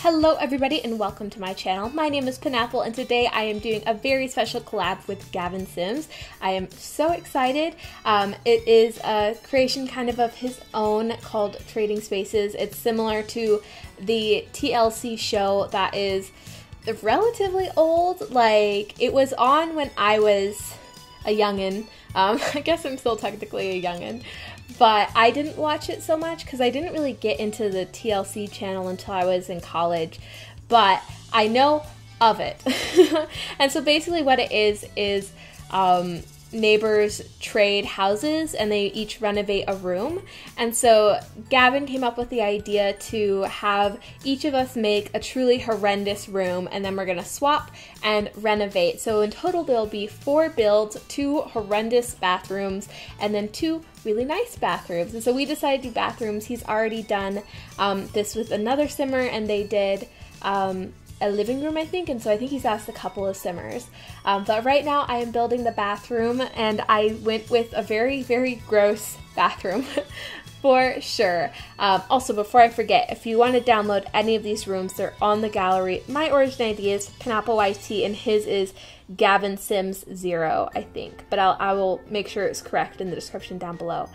Hello everybody and welcome to my channel. My name is Penapple and today I am doing a very special collab with Gavin Sims. I am so excited. It is a creation kind of his own called Trading Spaces. It's similar to the TLC show that is relatively old. Like, it was on when I was a youngin'. I guess I'm still technically a youngin'. But I didn't watch it so much because I didn't really get into the TLC channel until I was in college, but I know of it. And so basically what it is neighbors trade houses and they each renovate a room. And so Gavin came up with the idea to have each of us make a truly horrendous room, and then we're gonna swap and renovate. So in total there'll be 4 builds, 2 horrendous bathrooms, and then 2 really nice bathrooms. And so we decided to do bathrooms. He's already done this with another simmer, and they did a living room, I think, and so I think he's asked a couple of simmers. But right now I am building the bathroom, and I went with a very, very gross bathroom for sure. Also, before I forget, if you want to download any of these rooms, they're on the gallery. My origin ID is penappleYT, and his is Gavin Sims 0, I think. But I will make sure it's correct in the description down below.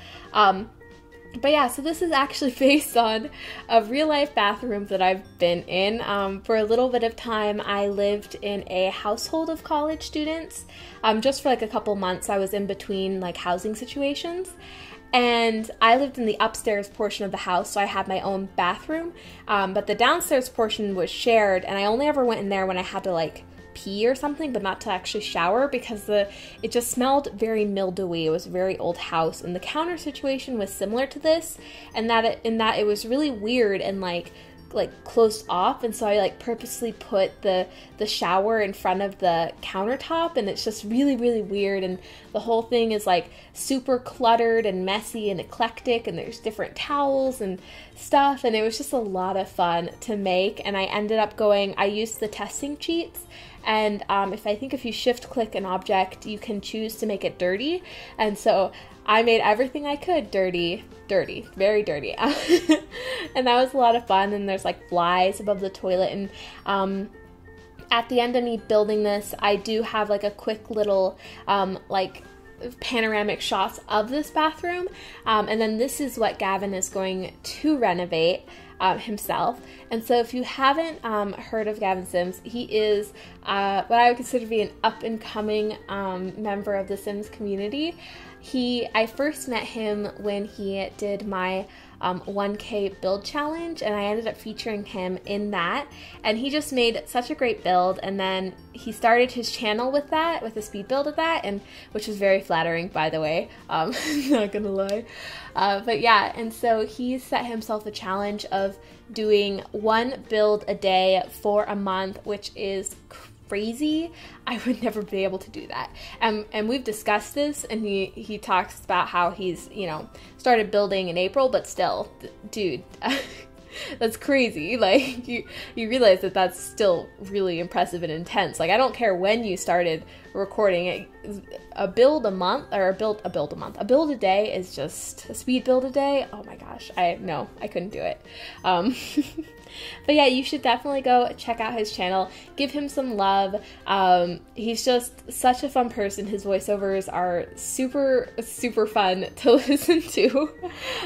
But yeah, so this is actually based on a real-life bathroom that I've been in. For a little bit of time, I lived in a household of college students. Just for like a couple months, I was in between like housing situations. And I lived in the upstairs portion of the house, so I had my own bathroom. But the downstairs portion was shared, and I only ever went in there when I had to like pee or something, but not to actually shower, because it just smelled very mildewy. It was a very old house, and the counter situation was similar to this, and that it was really weird and like closed off. And so I like purposely put the shower in front of the countertop, and it's just really, really weird, and the whole thing is like super cluttered and messy and eclectic, and there's different towels and stuff, and it was just a lot of fun to make. And I ended up I used the testing cheats, and if you shift click an object, you can choose to make it dirty. And so I made everything I could dirty, very dirty. And that was a lot of fun. And there's like flies above the toilet. And at the end of me building this, I do have like a quick little like panoramic shots of this bathroom. And then this is what Gavin is going to renovate himself. And so if you haven't heard of Gavin Sims, he is what I would consider to be an up-and-coming member of the Sims community. I first met him when he did my 1K build challenge, and I ended up featuring him in that, and he just made such a great build. And then he started his channel with a speed build of that, and which was very flattering, by the way, not gonna lie. But yeah, and so he set himself a challenge of doing 1 build a day for a month, which is crazy. I would never be able to do that. And we've discussed this, and he talks about how he's, started building in April, but still, dude, that's crazy. Like, you realize that that's still really impressive and intense. Like, I don't care when you started recording it. A build a month, or a build a build a day is just a speed build a day. Oh my gosh, I couldn't do it. But yeah, you should definitely go check out his channel. Give him some love. He's just such a fun person. His voiceovers are super, super fun to listen to.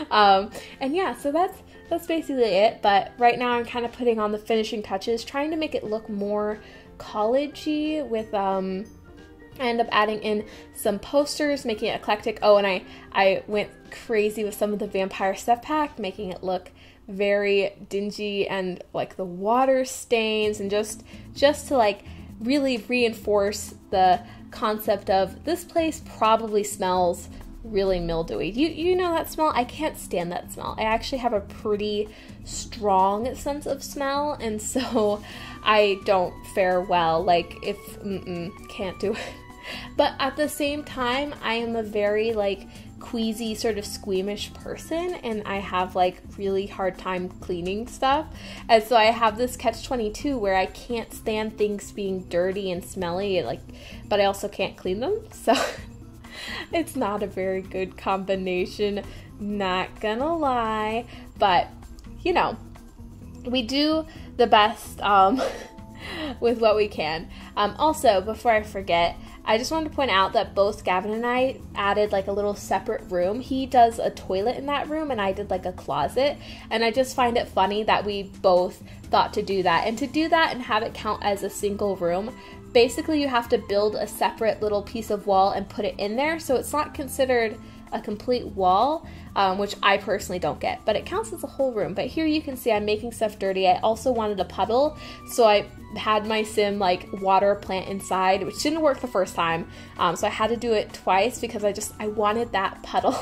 And yeah, so that's basically it. But right now I'm kind of putting on the finishing touches, trying to make it look more college-y with I end up adding in some posters, making it eclectic. Oh, and I went crazy with some of the vampire stuff pack, making it look very dingy, and like the water stains, and just to like really reinforce the concept of this place probably smells really mildewy. You know that smell? I can't stand that smell. I actually have a pretty strong sense of smell, and so I don't fare well. Like, if can't do it. But at the same time, I am a very like queasy, sort of squeamish person, and I have like really hard time cleaning stuff. And so I have this catch-22 where I can't stand things being dirty and smelly, but I also can't clean them. So it's not a very good combination, not gonna lie. But we do the best with what we can. Also, before I forget, I just wanted to point out that both Gavin and I added like a little separate room. He does a toilet in that room and I did like a closet, and I just find it funny that we both thought to do that. And to do that and have it count as a single room, basically you have to build a separate little piece of wall and put it in there, so it's not considered a complete wall, which I personally don't get, but it counts as a whole room. But here you can see I'm making stuff dirty. I also wanted a puddle, so I had my sim like water a plant inside, which didn't work the first time, so I had to do it twice because I wanted that puddle.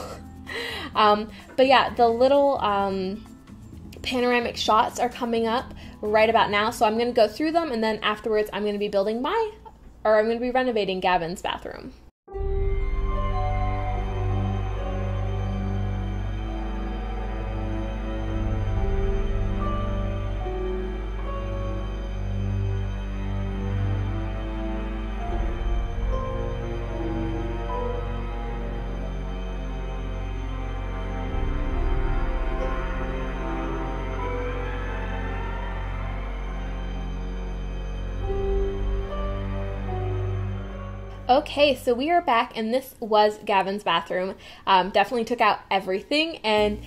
But yeah, the little panoramic shots are coming up right about now, so I'm going to go through them, and then afterwards I'm going to be I'm going to be renovating Gavin's bathroom. Okay, so we are back, and this was Gavin's bathroom. Definitely took out everything, and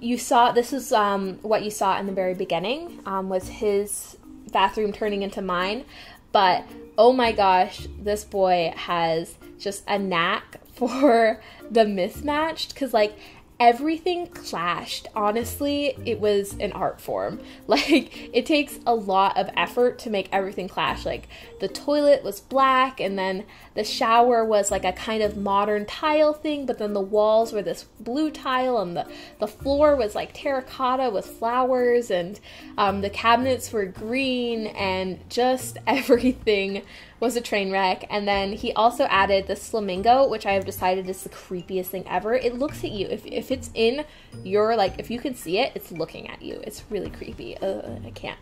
you saw, this is what you saw in the very beginning, was his bathroom turning into mine, but oh my gosh, this boy has just a knack for the mismatched, because like everything clashed. Honestly, it was an art form. Like, it takes a lot of effort to make everything clash. Like, the toilet was black, and then the shower was like a kind of modern tile thing, but then the walls were this blue tile, and the floor was like terracotta with flowers, and the cabinets were green, and just everything was a train wreck. And then he also added this flamingo, which I have decided is the creepiest thing ever. It looks at you. If it's in your, like, if you can see it, it's looking at you. It's really creepy. I can't.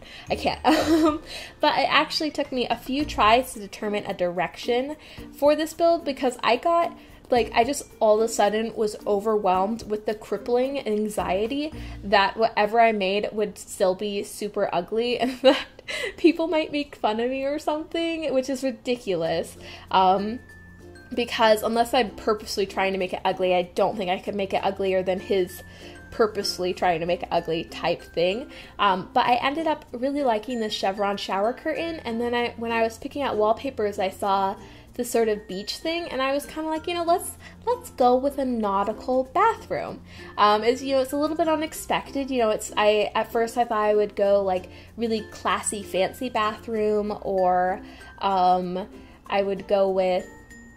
But it actually took me a few tries to determine a direction for this build, because I just all of a sudden was overwhelmed with the crippling anxiety that whatever I made would still be super ugly, and that people might make fun of me or something, which is ridiculous. Because unless I'm purposely trying to make it ugly, I don't think I could make it uglier than his purposely trying to make it ugly type thing. But I ended up really liking this chevron shower curtain, and then when I was picking out wallpapers, I saw this sort of beach thing, and I was kind of like, let's go with a nautical bathroom. It's a little bit unexpected. At first I thought I would go like really classy, fancy bathroom, or I would go with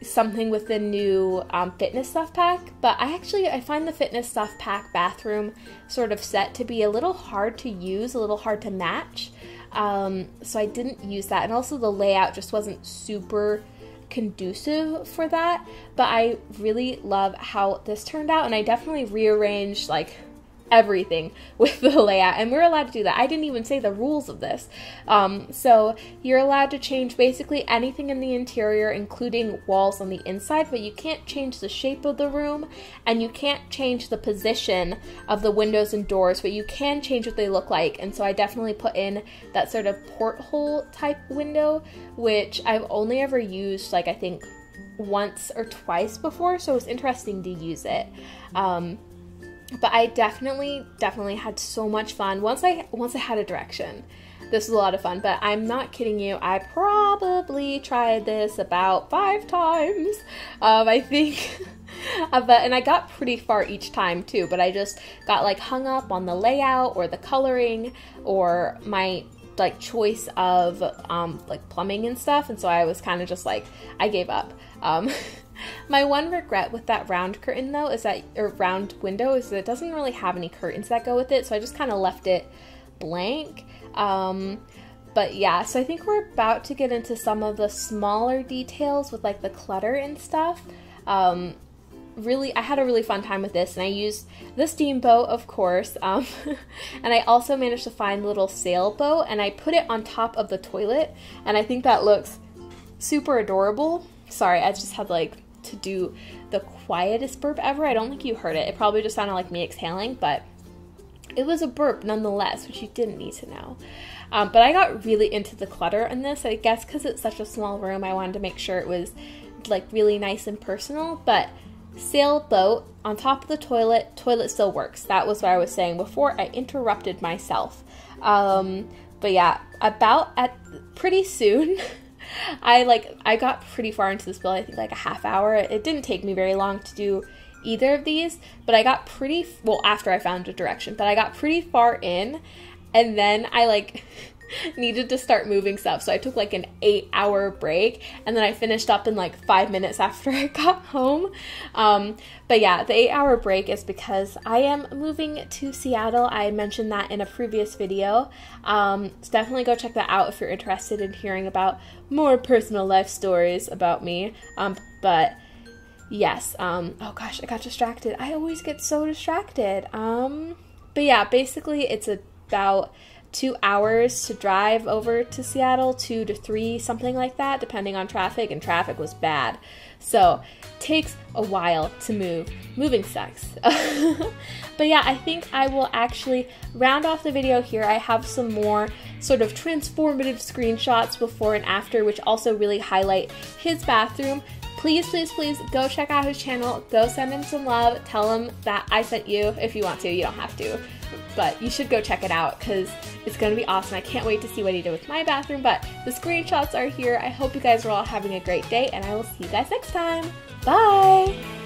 something with the new fitness stuff pack, but I find the fitness stuff pack bathroom sort of set to be a little hard to use, a little hard to match, so I didn't use that, and also the layout just wasn't super conducive for that. But I really love how this turned out, and I definitely rearranged like everything with the layout, and we're allowed to do that. I didn't even say the rules of this. So you're allowed to change basically anything in the interior, including walls on the inside, but you can't change the shape of the room, and you can't change the position of the windows and doors, but you can change what they look like. And so I definitely put in that sort of porthole type window, which I've only ever used like I think once or twice before, so it's interesting to use it. But I definitely had so much fun once I had a direction. This was a lot of fun, but I'm not kidding you. I probably tried this about 5 times, I think. And I got pretty far each time too, but I just got like hung up on the layout or the coloring or my like choice of like plumbing and stuff, and so I was kind of just like, I gave up. My one regret with that round curtain though round window is that it doesn't really have any curtains that go with it, so I just kind of left it blank. But yeah, so I think we're about to get into some of the smaller details with like the clutter and stuff. Really, I had a really fun time with this, and I used the steamboat, of course, and I also managed to find a little sailboat, and I put it on top of the toilet, and I think that looks super adorable. Sorry, I just had like to do the quietest burp ever. I don't think you heard it. It probably just sounded like me exhaling, but It was a burp nonetheless, which you didn't need to know. But I got really into the clutter in this. I guess because it's such a small room, I wanted to make sure it was like really nice and personal. But sailboat on top of the toilet still works. That was what I was saying before I interrupted myself. But yeah, pretty soon, I got pretty far into this build. I think like a half hour. It didn't take me very long to do either of these, but I got after I found a direction, but I got pretty far in, and then I needed to start moving stuff, so I took like an 8-hour break, and then I finished up in like 5 minutes after I got home. But yeah, the 8-hour break is because I am moving to Seattle. I mentioned that in a previous video, so definitely go check that out if you're interested in hearing about more personal life stories about me. But yes, oh gosh, I got distracted. I always get so distracted. But yeah, basically it's about 2 hours to drive over to Seattle, 2 to 3, something like that, depending on traffic, and traffic was bad. So it takes a while to move. Moving sucks. But yeah, I think I will actually round off the video here. I have some more sort of transformative screenshots before and after, which also really highlight his bathroom. Please, please, please go check out his channel. Go send him some love. Tell him that I sent you if you want to. You don't have to. But you should go check it out because it's going to be awesome. I can't wait to see what he did with my bathroom. But the screenshots are here. I hope you guys are all having a great day, and I will see you guys next time. Bye!